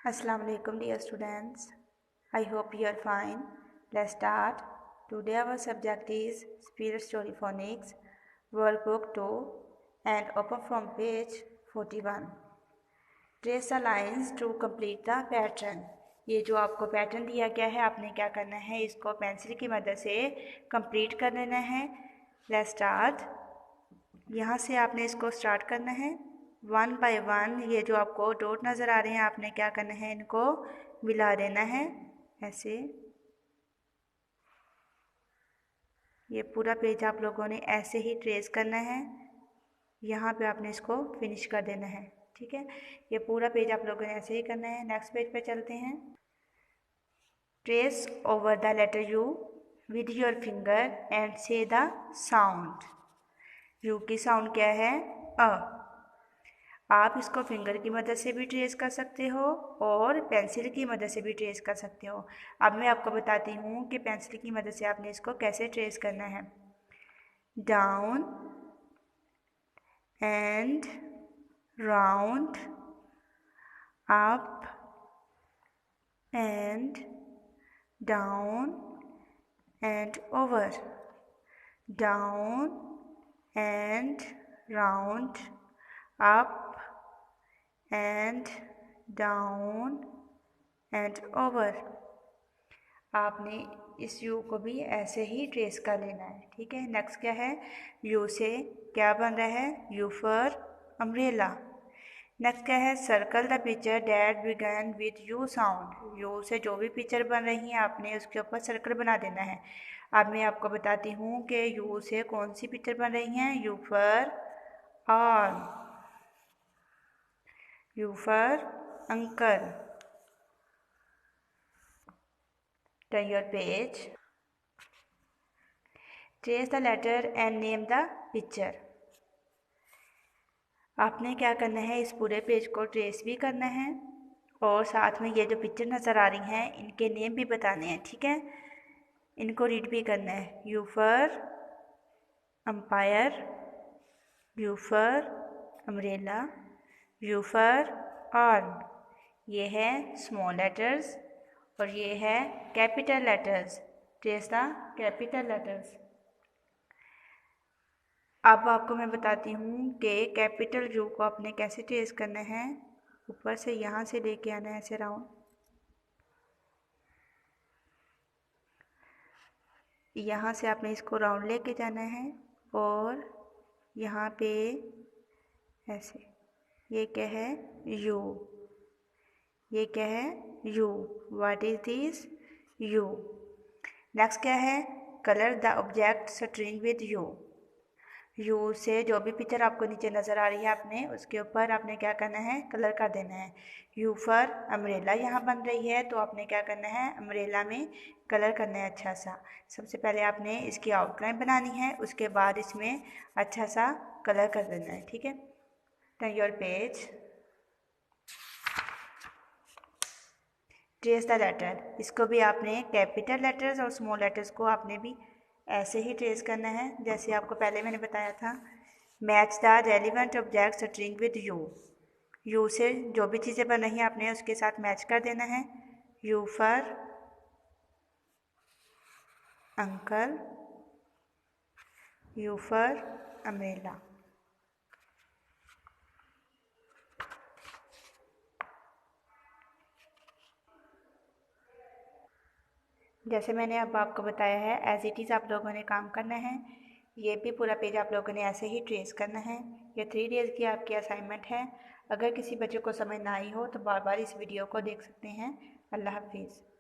Assalamu alaikum dear students. I hope you are fine. Let's start. Today our subject is Spirit Story Phonics, Workbook 2 and open from page 41. Trace the lines to complete the pattern. ये जो आपको pattern दिया गया है आपने क्या करना है, इसको पेंसिल की मदद से कंप्लीट कर लेना है. Let's start. यहाँ से आपने इसको स्टार्ट करना है. वन बाय वन ये जो आपको डॉट नज़र आ रहे हैं आपने क्या करना है, इनको मिला देना है ऐसे. ये पूरा पेज आप लोगों ने ऐसे ही ट्रेस करना है. यहाँ पे आपने इसको फिनिश कर देना है. ठीक है, ये पूरा पेज आप लोगों ने ऐसे ही करना है. नेक्स्ट पेज पे चलते हैं. Trace over the letter U with your finger and say the sound. U की साउंड क्या है, अ. आप इसको फिंगर की मदद से भी ट्रेस कर सकते हो और पेंसिल की मदद से भी ट्रेस कर सकते हो. अब मैं आपको बताती हूँ कि पेंसिल की मदद से आपने इसको कैसे ट्रेस करना है. Down and round, up and down and over, down and round, up and down and over. आपने इस यू को भी ऐसे ही ट्रेस कर लेना है. ठीक है, नेक्स्ट क्या है, यू से क्या बन रहा है, यू फॉर अम्ब्रेला. नेक्स्ट क्या है, circle the picture that begin with U sound. U से जो भी पिक्चर बन रही है आपने उसके ऊपर सर्कल बना देना है. अब मैं आपको बताती हूँ कि यू से कौन सी पिक्चर बन रही हैं. You for all, you for uncle. Turn your page. Trace the letter and name the picture. आपने क्या करना है, इस पूरे पेज को ट्रेस भी करना है और साथ में ये जो पिक्चर नज़र आ रही हैं इनके नेम भी बताने हैं. ठीक है, इनको रीड भी करना है. U for umpire, U for umbrella, U for all. ये है स्मॉल लेटर्स और ये है capital letters. Trace the capital letters. अब आपको मैं बताती हूँ कि कैपिटल यू को आपने कैसे ट्रेस करना है. ऊपर से यहाँ से लेके आना है ऐसे राउंड. यहाँ से आपने इसको राउंड लेके जाना है और यहाँ पे ऐसे. ये क्या है, यू. ये क्या है, you. What is this, you. Next क्या है, colour the object string with you. You से जो भी पिक्चर आपको नीचे नज़र आ रही है आपने उसके ऊपर आपने क्या करना है, कलर कर देना है. यू फॉर अम्ब्रेला यहाँ बन रही है तो आपने क्या करना है, अम्ब्रेला में कलर करना है अच्छा सा. सबसे पहले आपने इसकी आउटलाइन बनानी है, उसके बाद इसमें अच्छा सा कलर कर देना है. ठीक है, turn your page. Trace the letter. इसको भी आपने कैपिटल लेटर्स और स्मॉल लेटर्स को आपने भी ऐसे ही ट्रेस करना है जैसे आपको पहले मैंने बताया था. Match the relevant object string with you. You से जो भी चीज़ें बन रही हैं आपने उसके साथ मैच कर देना है. U for uncle, you for umbrella. जैसे मैंने अब आपको बताया है एज इट इज़ आप लोगों ने काम करना है. ये भी पूरा पेज आप लोगों ने ऐसे ही ट्रेस करना है. ये 3 डेज़ की आपकी असाइनमेंट है. अगर किसी बच्चे को समझ ना आई हो तो बार बार इस वीडियो को देख सकते हैं. अल्लाह हाफिज़.